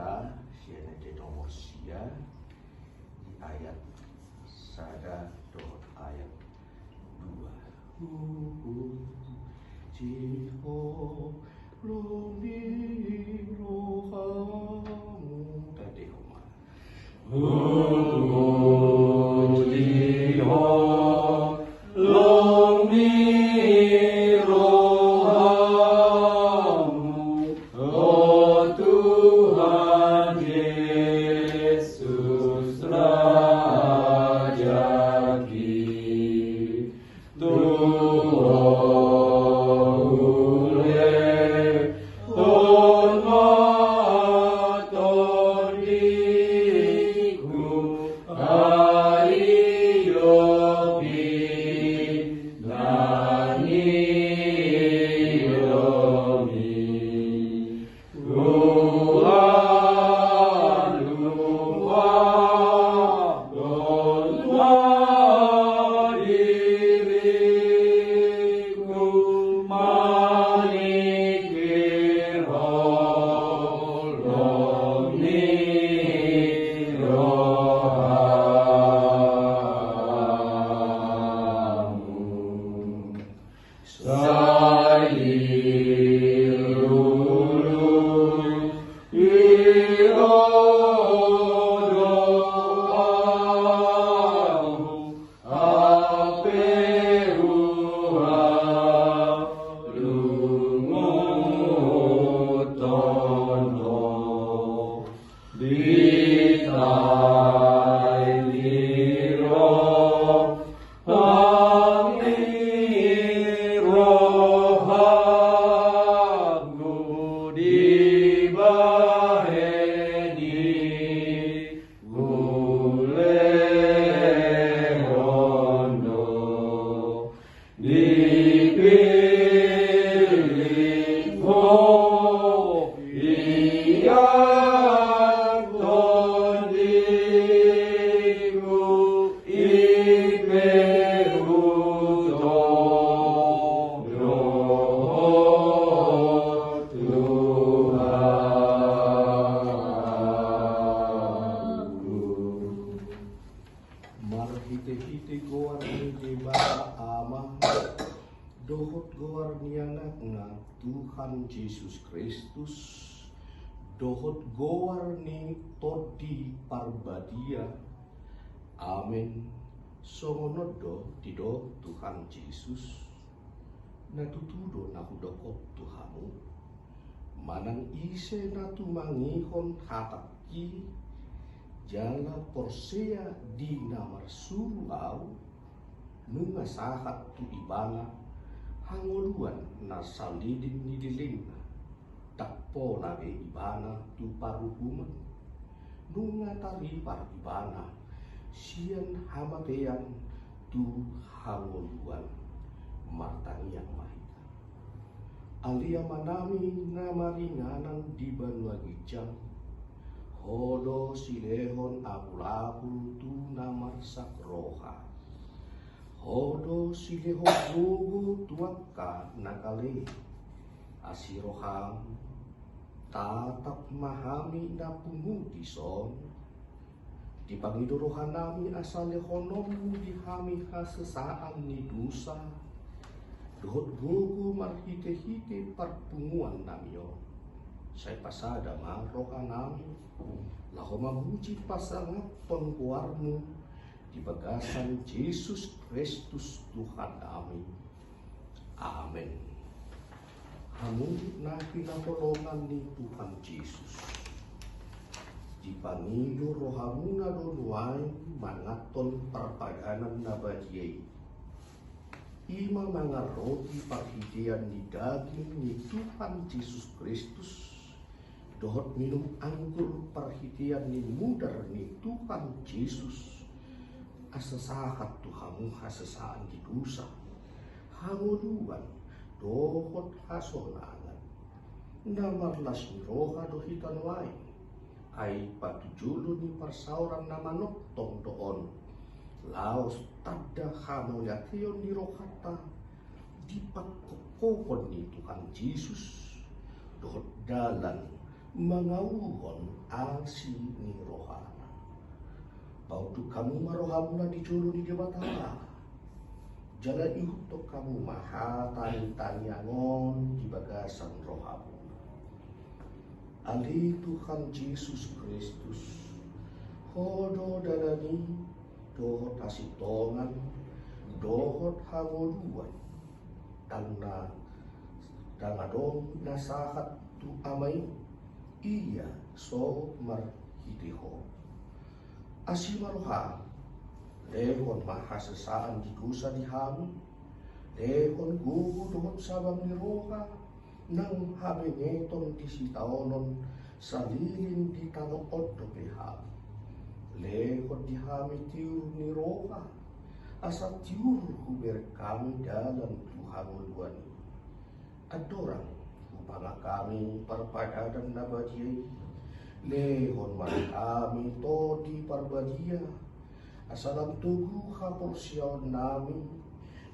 kita siapa di nomor sia di ayat sada dot ayat 2. Jiho lumi rohamu tadi homa. Jiho lumi rohamu, oh Tuhan Yesus Raja kita. Hite-hite goar ni di bawah ama dohot goar ni anak na Tuhan Yesus Kristus dohot goar ni todi parbadia amin songonodo tido Tuhan Yesus na tutudo na hudokot Tuhanmu manang ise na tumangihon hataki jala porsea di namar surau nunga sahat tu ibana hangoluan na salidin nidilingna takpo nabe ibana tu paruhuman nunga taripar ibana sian hamatean tu hangoluan martangiang mahita alia manami namaringanan di banua gijang hodo silehon abu-abu tu namar sakroha hodo silehon gugu tuaka nakale asiroham tatap mahami na pungudi son dipangidurohan nami asalehonomu dihami hasesaan ni dusa dohot gugu marhite-hite parpunguan namyo saya pasada roha nami laho mamuji pasangat pengkuarmu di bagasan Yesus Kristus Tuhan kami. Amin. Hamudi na pinatolongan ni Tuhan Yesus di pangido rohamuna donuay mangaton parpaganan na badiyay ima mga roti parhidian ni daging ni Tuhan Yesus Kristus dohot minum anggur perhitian ni mudar ni Tuhan Yesus asesahat Tuhanmu hasesaan di dosa hanguluan dohot hasonangan namarlas ni roha dohitan lain ay patujulu ni parsauran namanok tong doon laos tada hamoyation ni rohata di pagkokokon ni Tuhan Yesus dohot dalan mangauhon alsi ni rohana. Pautu kamu marohamuna di juru di jebata. Jala ihuto kamu maha tani-taniangon di bagasan rohamu. Ali Tuhan Yesus Kristus, hodo dadani, dohot asitongan, dohot hangoduan, danga dong nasahat tu amai, iya so marhitiho. Asimaroha, lehon mahasesaan di dosa di hamu, lehon gugu dohot sabang ni roha, nang habengeton di sitaonon salilin di tanong odo peha. Lehon di hami tiur ni roha, asal tiur huber kami dalam Tuhan luani. Adorang upanga kami perpadadan nabadiai, lehon man kami todi parbadia, asalam tugu haporsion nami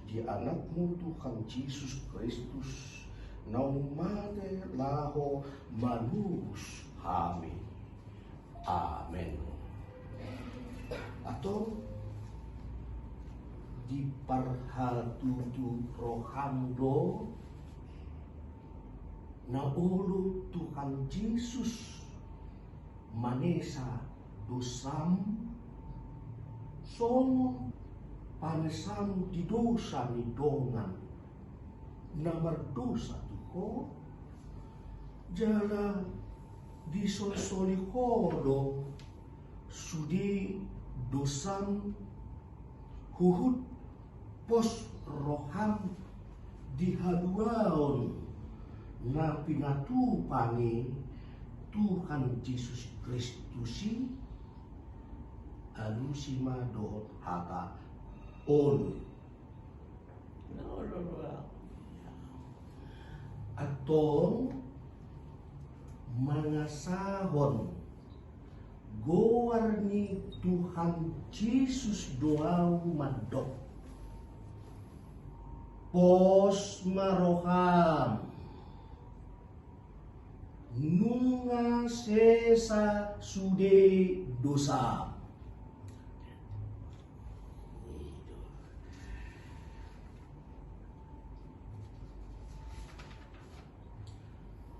di anakmu Tuhan Yesus Kristus, naumate laho manus hami. Amen. Atau di parhatutu rohamdo na ulu Tuhan Yesus manesa dosam songo panesam di dosa ni dongan namar dosa tuho jala di soli hodo sudi dosam huhut pos roham di haluaon na pinatupani Tuhan Yesus Kristusi alusima dohot hata on atau mangasahon gowarni Tuhan Yesus doau mandok pos maroham nunga sesa sude dosa.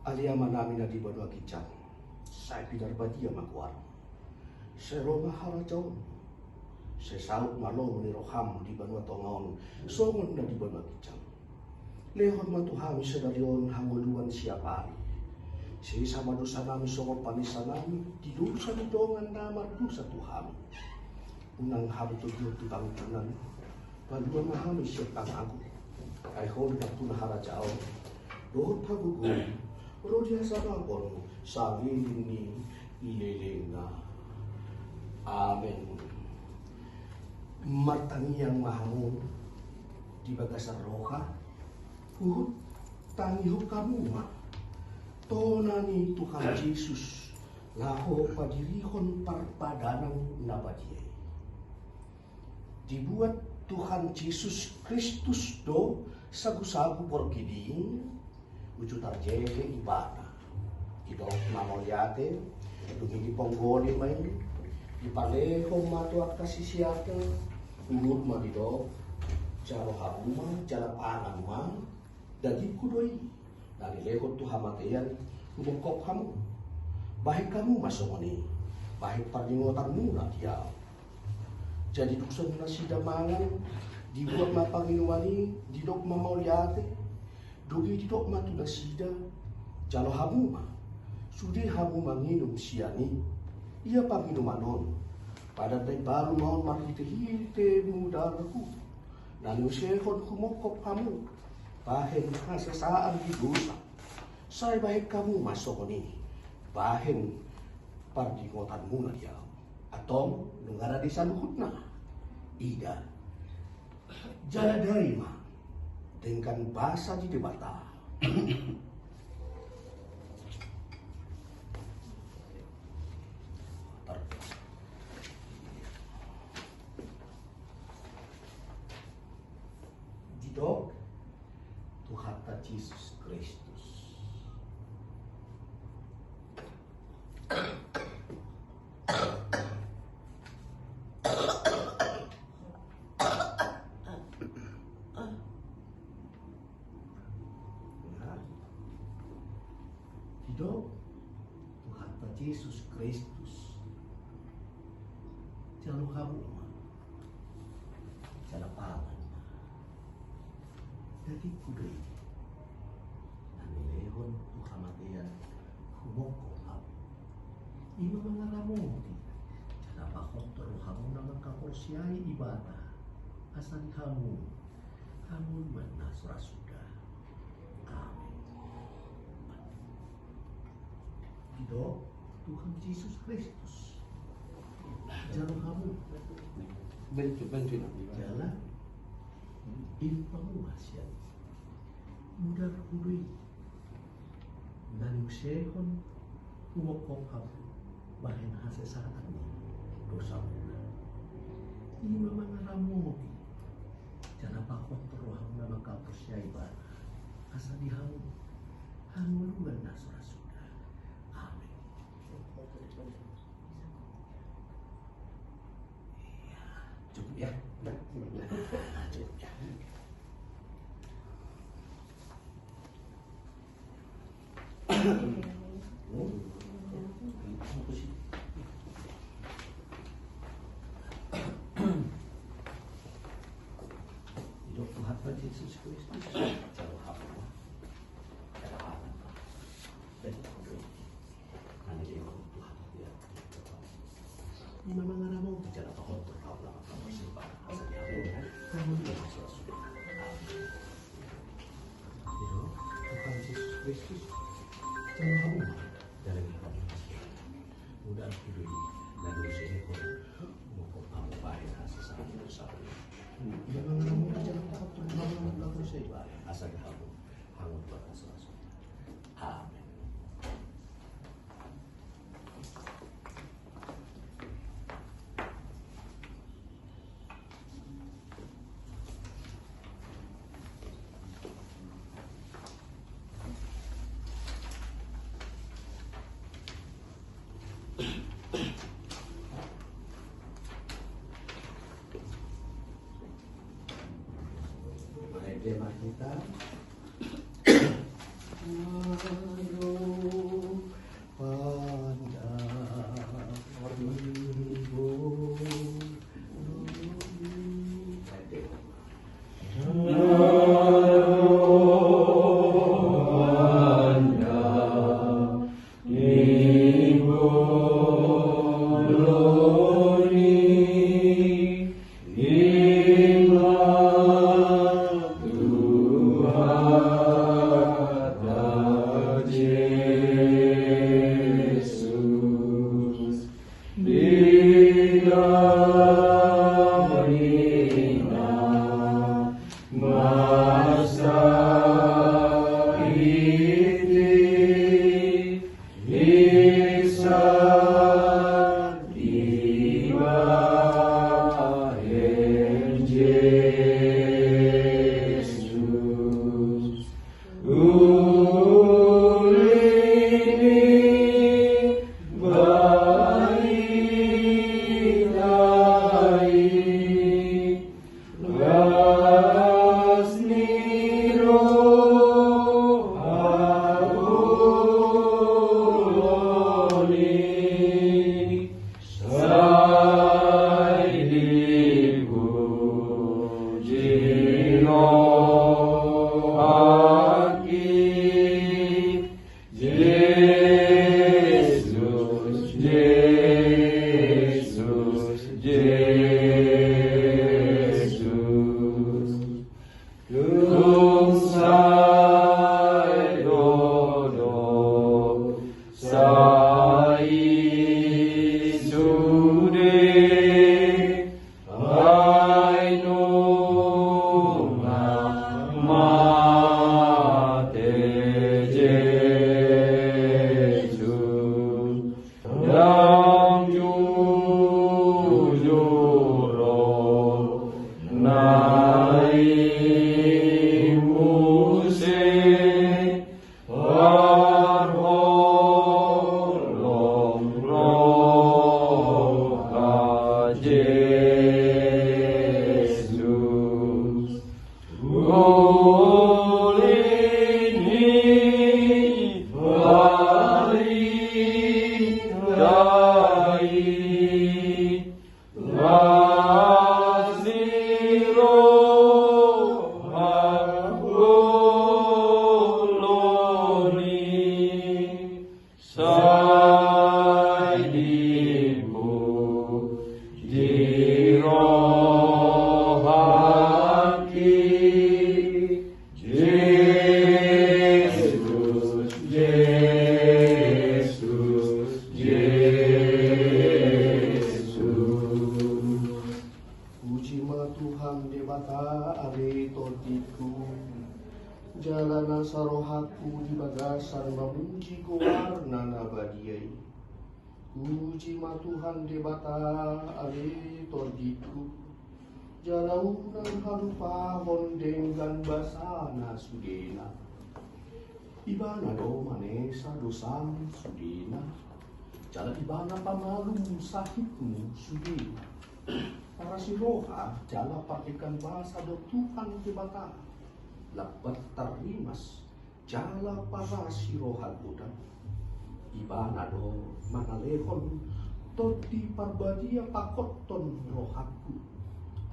Aliama namin na di ba doa kicang, saya pinarbadia makuar. Saya roma harajaw, saya saut malong ni roham di banua tongaon, songon na di ba doa kicang. Lehon matuhami sa dalion hanguluan siapa hari. Saya sama dosa nami songon panisa nami, di dosa ni dongan namar dosa Tuhan. Unang habi to diyo tutang tunan, balua mahami siya kang aku. Ay hon na punaharajaw, dohot pagugun, rodia sababon sa ni ilelenga. Amen. Martangiang mahangun di bagasan roha, huhut tangiho kamu ma. Tonani Tuhan Yesus laho padirihon parpadanan nabadiai. Dibuat Tuhan Yesus Kristus do sagu-sagu porgiding wujud tarjeke ibadah. Idok mamolyate, dumi di ponggoli main, di paleho matuat kasih siate, urut madidok, jalo habuma, jala pangan ma, daging kudoi. Dari lehot tu hamatayan, umukop kamu. Baik kamu masuk ini, baik pardingotanmu na dia. Jadi duksan na sidamangan, dibuat mapanginuani, didok mamauliate, dogi didok matu na sida, jalo hamuma. Sudi hamu manginum siani, ia panginumanon. Pada tay baru mau marhite-hite mudarku, nanu sehon kumukop kamu. Bahen hasasaan di dosa. Saya baik kamu masuk ini. Bahen pardingotanmu na dia. Atau negara di saluhutna. Ida. Jadai ma. Dengan bahasa di debata. Didok Tuhan Yesus Kristus. Yesus Kristus. Jalo kamu jala pangan. Jadi kudu nanilehon tuhamatian humoko kamu. Ima mangaramuti jala pakontor kamu naman kaporsyai ibadah. Asal kamu menasrah sudah. Amin. Itu Tuhan Yesus Kristus. Jalan kamu. Benci. Jalan. Informasi. Mudah kudui. Nanusehon umokok kamu. Bahin hasil saat ini. Dosa muna. Ima mangaramuti. Jangan pakot teruhang nama kapus ya ibadah. Asal dihamu. Hanguluan nasrah sudah. Amin. Iya, cukup ya. Cukup ya. Hidup Tuhan Yesus Kristus. Jauh hamba. Ini memang ngaramu bicara tokoh berkau lama kamu simpan asalnya kamu tidak sesuatu. Itu Tuhan Yesus Kristus jauh hamba dari kamu. Mudah hidup dan dosa ini pun mau kamu baik hasil saat besar. Memang ngaramu bicara tokoh berkau simpan asalnya kamu buat sesuatu. Amin. Tema kita Jalana sarohaku di bagasan memuji ko warna nabadiai. Puji ma Tuhan debata ale tordiku. Jalaunan harupahon dengan basana sudena. Ibana do manesa dosam sudena. Jala ibana pamalum sahibmu sudena. Para siroha jala pakikan basa do Tuhan debata. Lapat tarimas jala para siroha godam. Ibana do manalehon todi parbadia pakoton rohaku.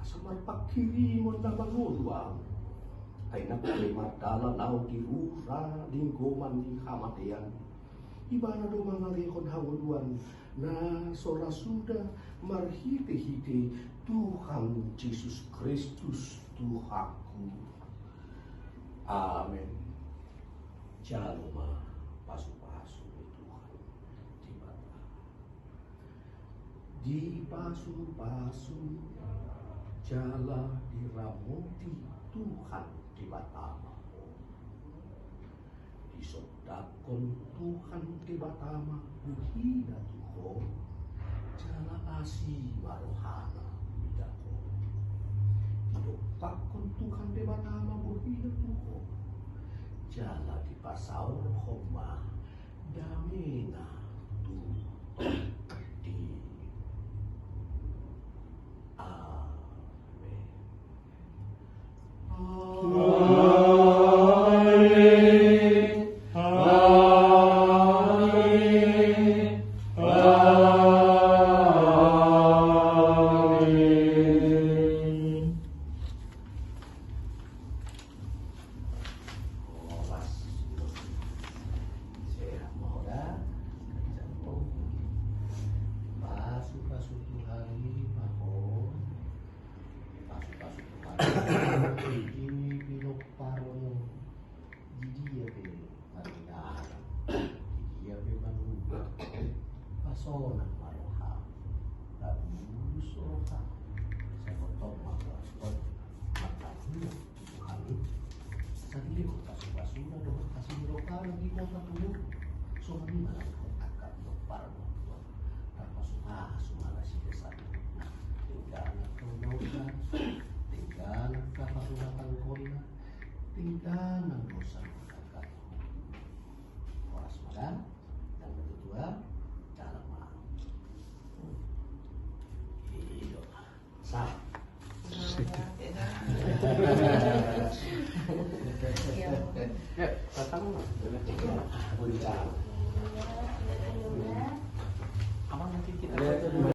Asamar pakiri mon nabangulang. Ay nakulimar dala nao di ura linggoman di kamatian. Ibana do manalehon hawuluan na sora sudah marhite-hite Tuhan Yesus Kristus Tuhanku. Amin. Jaluma pasu-pasu Tuhan di mata. Di pasu-pasu jala diramuti Tuhan di batama. Di sodakon Tuhan di batama buhina Tuhan. Jala asi marohana bidako. Pakon Tuhan de batama buhina Tuhan. Jala di pasaur homa damina tu di amen. Sonan maroha, lalu soka, saya potong makasih, makasih Tuhan. Tadi aku kasih basuna, dong kasih roka lagi kota tuh, soalnya malah kontakkan dokter, tanpa suka semua si desa. Tinggal kau dosa, tinggal kapasukan kona, tinggal dosa kakak. Waspada, dan kedua. Sah. Ya, datang. Boleh bicara.